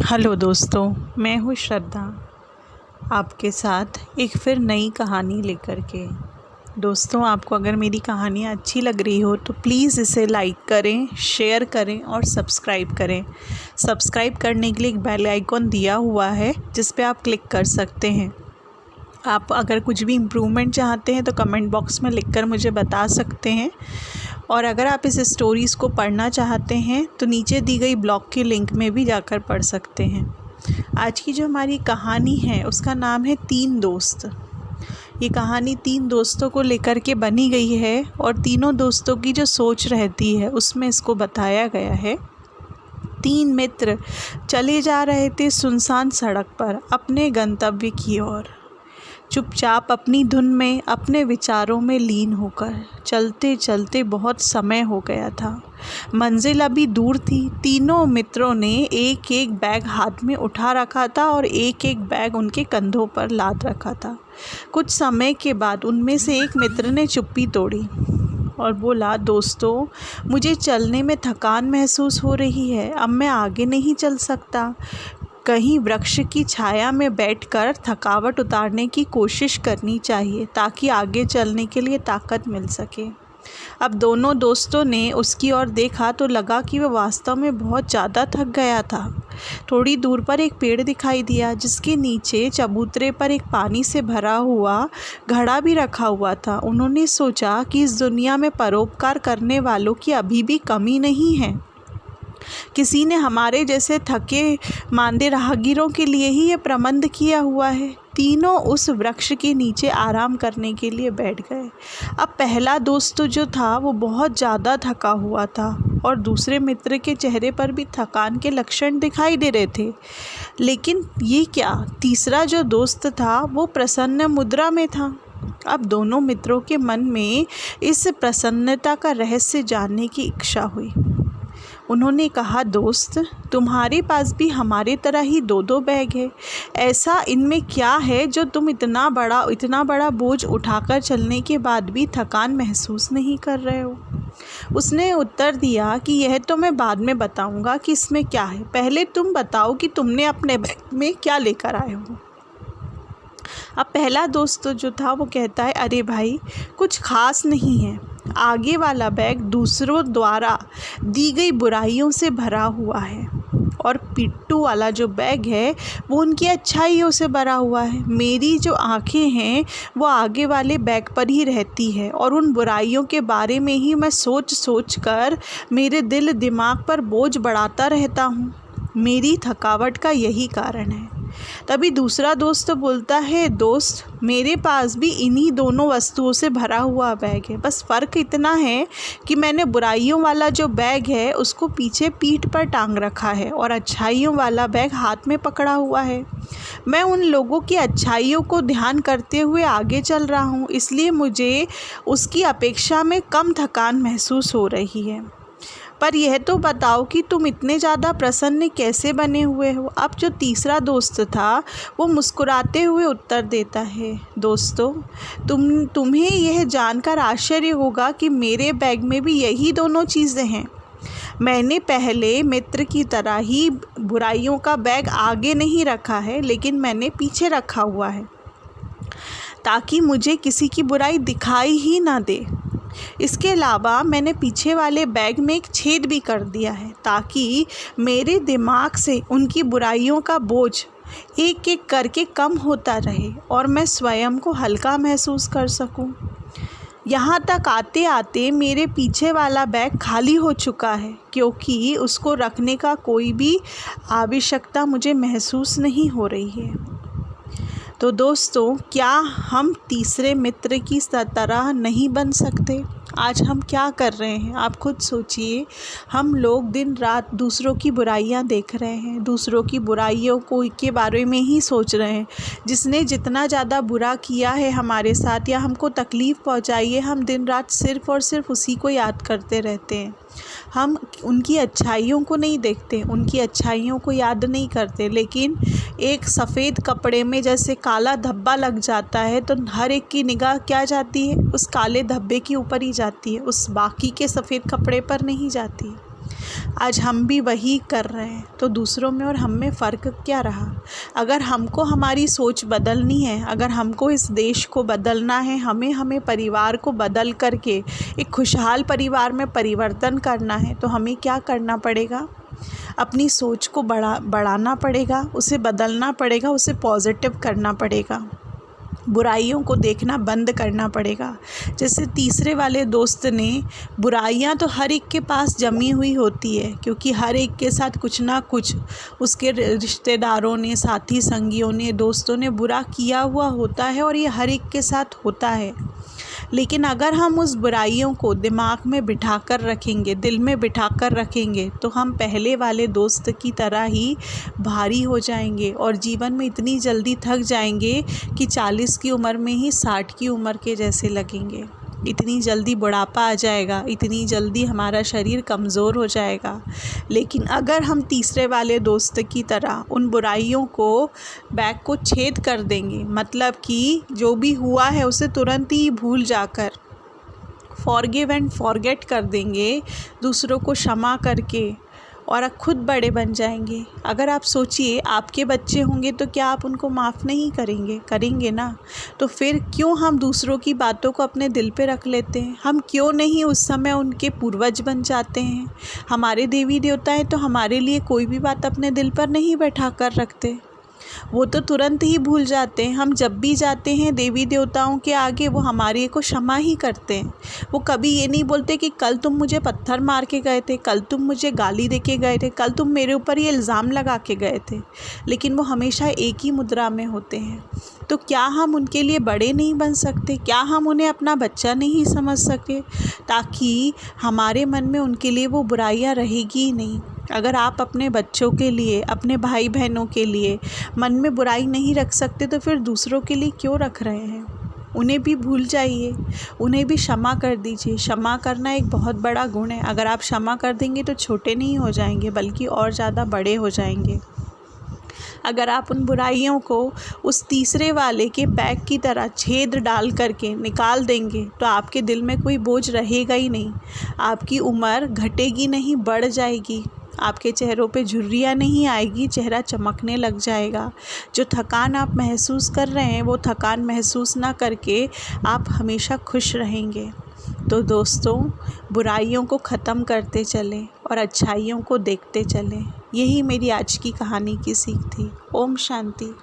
Hello दोस्तों, मैं हूँ श्रद्धा, आपके साथ एक फिर नई कहानी लेकर के। दोस्तों, आपको अगर मेरी कहानियाँ अच्छी लग रही हो तो प्लीज़ इसे लाइक करें, शेयर करें और सब्सक्राइब करें। सब्सक्राइब करने के लिए एक बेल आइकॉन दिया हुआ है जिस पे आप क्लिक कर सकते हैं। आप अगर कुछ भी इम्प्रूवमेंट चाहते हैं तो कमेंट बॉक्स में लिखकर मुझे बता सकते हैं। और अगर आप इस स्टोरीज़ को पढ़ना चाहते हैं तो नीचे दी गई ब्लॉग के लिंक में भी जाकर पढ़ सकते हैं। आज की जो हमारी कहानी है उसका नाम है 3 दोस्त। ये कहानी 3 दोस्तों को लेकर के बनी गई है और तीनों दोस्तों की जो सोच रहती है उसमें इसको बताया गया है। 3 मित्र चले जा रहे थे सुनसान सड़क पर अपने गंतव्य की ओर, चुपचाप अपनी धुन में, अपने विचारों में लीन होकर। चलते चलते बहुत समय हो गया था, मंजिल अभी दूर थी। तीनों मित्रों ने एक एक बैग हाथ में उठा रखा था और एक एक बैग उनके कंधों पर लाद रखा था। कुछ समय के बाद उनमें से एक मित्र ने चुप्पी तोड़ी और बोला, दोस्तों, मुझे चलने में थकान महसूस हो रही है, अब मैं आगे नहीं चल सकता। कहीं वृक्ष की छाया में बैठकर थकावट उतारने की कोशिश करनी चाहिए ताकि आगे चलने के लिए ताकत मिल सके। अब दोनों दोस्तों ने उसकी ओर देखा तो लगा कि वह वास्तव में बहुत ज़्यादा थक गया था। थोड़ी दूर पर एक पेड़ दिखाई दिया जिसके नीचे चबूतरे पर एक पानी से भरा हुआ घड़ा भी रखा हुआ था। उन्होंने सोचा कि इस दुनिया में परोपकार करने वालों की अभी भी कमी नहीं है। किसी ने हमारे जैसे थके मांदे राहगीरों के लिए ही ये प्रबंध किया हुआ है। तीनों उस वृक्ष के नीचे आराम करने के लिए बैठ गए। अब पहला दोस्त जो था वो बहुत ज़्यादा थका हुआ था और दूसरे मित्र के चेहरे पर भी थकान के लक्षण दिखाई दे रहे थे। लेकिन ये क्या, तीसरा जो दोस्त था वो प्रसन्न मुद्रा में था। अब दोनों मित्रों के मन में इस प्रसन्नता का रहस्य जानने की इच्छा हुई। उन्होंने कहा, दोस्त, तुम्हारे पास भी हमारे तरह ही 2-2 बैग है। ऐसा इनमें क्या है जो तुम इतना बड़ा बोझ उठाकर चलने के बाद भी थकान महसूस नहीं कर रहे हो? उसने उत्तर दिया कि यह तो मैं बाद में बताऊंगा कि इसमें क्या है, पहले तुम बताओ कि तुमने अपने बैग में क्या लेकर आए हो। अब पहला दोस्त जो था वो कहता है, अरे भाई, कुछ खास नहीं है। आगे वाला बैग दूसरों द्वारा दी गई बुराइयों से भरा हुआ है और पिट्टू वाला जो बैग है वो उनकी अच्छाइयों से भरा हुआ है। मेरी जो आंखें हैं वो आगे वाले बैग पर ही रहती है और उन बुराइयों के बारे में ही मैं सोच कर मेरे दिल दिमाग पर बोझ बढ़ाता रहता हूँ। मेरी थकावट का यही कारण है। तभी दूसरा दोस्त बोलता है, दोस्त, मेरे पास भी इन्हीं दोनों वस्तुओं से भरा हुआ बैग है, बस फ़र्क इतना है कि मैंने बुराइयों वाला जो बैग है उसको पीछे पीठ पर टांग रखा है और अच्छाइयों वाला बैग हाथ में पकड़ा हुआ है। मैं उन लोगों की अच्छाइयों को ध्यान करते हुए आगे चल रहा हूँ, इसलिए मुझे उसकी अपेक्षा में कम थकान महसूस हो रही है। पर यह तो बताओ कि तुम इतने ज़्यादा प्रसन्न कैसे बने हुए हो? अब जो तीसरा दोस्त था वो मुस्कुराते हुए उत्तर देता है, दोस्तों, तुम्हें यह जानकर आश्चर्य होगा कि मेरे बैग में भी यही दोनों चीज़ें हैं। मैंने पहले मित्र की तरह ही बुराइयों का बैग आगे नहीं रखा है, लेकिन मैंने पीछे रखा हुआ है ताकि मुझे किसी की बुराई दिखाई ही ना दे। इसके अलावा मैंने पीछे वाले बैग में एक छेद भी कर दिया है ताकि मेरे दिमाग से उनकी बुराइयों का बोझ एक एक करके कम होता रहे और मैं स्वयं को हल्का महसूस कर सकूं। यहाँ तक आते आते मेरे पीछे वाला बैग खाली हो चुका है क्योंकि उसको रखने का कोई भी आवश्यकता मुझे महसूस नहीं हो रही है। तो दोस्तों, क्या हम तीसरे मित्र की तरह नहीं बन सकते? आज हम क्या कर रहे हैं, आप खुद सोचिए। हम लोग दिन रात दूसरों की बुराइयां देख रहे हैं, दूसरों की बुराइयों के बारे में ही सोच रहे हैं। जिसने जितना ज़्यादा बुरा किया है हमारे साथ या हमको तकलीफ़ पहुंचाई है, हम दिन रात सिर्फ़ और सिर्फ उसी को याद करते रहते हैं। हम उनकी अच्छाइयों को नहीं देखते, उनकी अच्छाइयों को याद नहीं करते। लेकिन एक सफ़ेद कपड़े में जैसे काला धब्बा लग जाता है तो हर एक की निगाह क्या जाती है, उस काले धब्बे के ऊपर ही जाती है, उस बाकी के सफ़ेद कपड़े पर नहीं जाती। आज हम भी वही कर रहे हैं, तो दूसरों में और हम में फ़र्क क्या रहा। अगर हमको हमारी सोच बदलनी है, अगर हमको इस देश को बदलना है, हमें परिवार को बदल करके एक खुशहाल परिवार में परिवर्तन करना है, तो हमें क्या करना पड़ेगा, अपनी सोच को बढ़ाना पड़ेगा, उसे बदलना पड़ेगा, उसे पॉजिटिव करना पड़ेगा, बुराइयों को देखना बंद करना पड़ेगा। जैसे तीसरे वाले दोस्त ने, बुराइयां तो हर एक के पास जमी हुई होती है, क्योंकि हर एक के साथ कुछ ना कुछ उसके रिश्तेदारों ने, साथी संगियों ने, दोस्तों ने बुरा किया हुआ होता है, और ये हर एक के साथ होता है। लेकिन अगर हम उस बुराइयों को दिमाग में बिठा कर रखेंगे, दिल में बिठा कर रखेंगे, तो हम पहले वाले दोस्त की तरह ही भारी हो जाएंगे और जीवन में इतनी जल्दी थक जाएंगे कि 40 की उम्र में ही 60 की उम्र के जैसे लगेंगे। इतनी जल्दी बुढ़ापा आ जाएगा, इतनी जल्दी हमारा शरीर कमज़ोर हो जाएगा। लेकिन अगर हम तीसरे वाले दोस्त की तरह उन बुराइयों को, बैग को छेद कर देंगे, मतलब कि जो भी हुआ है उसे तुरंत ही भूल जाकर फॉरगिव एंड फॉरगेट कर देंगे, दूसरों को क्षमा करके, और खुद बड़े बन जाएंगे। अगर आप सोचिए, आपके बच्चे होंगे तो क्या आप उनको माफ़ नहीं करेंगे? करेंगे ना। तो फिर क्यों हम दूसरों की बातों को अपने दिल पे रख लेते हैं? हम क्यों नहीं उस समय उनके पूर्वज बन जाते हैं? हमारे देवी देवता हैं तो हमारे लिए कोई भी बात अपने दिल पर नहीं बैठा कर रखते, वो तो तुरंत ही भूल जाते हैं। हम जब भी जाते हैं देवी देवताओं के आगे, वो हमारे को क्षमा ही करते हैं। वो कभी ये नहीं बोलते कि कल तुम मुझे पत्थर मार के गए थे, कल तुम मुझे गाली दे के गए थे, कल तुम मेरे ऊपर ये इल्ज़ाम लगा के गए थे। लेकिन वो हमेशा एक ही मुद्रा में होते हैं। तो क्या हम उनके लिए बड़े नहीं बन सकते? क्या हम उन्हें अपना बच्चा नहीं समझ सके, ताकि हमारे मन में उनके लिए वो बुराइयाँ रहेगी ही नहीं। अगर आप अपने बच्चों के लिए, अपने भाई बहनों के लिए मन में बुराई नहीं रख सकते, तो फिर दूसरों के लिए क्यों रख रहे हैं? उन्हें भी भूल जाइए, उन्हें भी क्षमा कर दीजिए। क्षमा करना एक बहुत बड़ा गुण है। अगर आप क्षमा कर देंगे तो छोटे नहीं हो जाएंगे, बल्कि और ज़्यादा बड़े हो जाएंगे। अगर आप उन बुराइयों को उस तीसरे वाले के बैग की तरह छेद डाल करके निकाल देंगे, तो आपके दिल में कोई बोझ रहेगा ही नहीं। आपकी उम्र घटेगी नहीं, बढ़ जाएगी। आपके चेहरों पे झुर्रियाँ नहीं आएगी, चेहरा चमकने लग जाएगा। जो थकान आप महसूस कर रहे हैं, वो थकान महसूस ना करके आप हमेशा खुश रहेंगे। तो दोस्तों, बुराइयों को ख़त्म करते चलें और अच्छाइयों को देखते चलें। यही मेरी आज की कहानी की सीख थी। ओम शांति।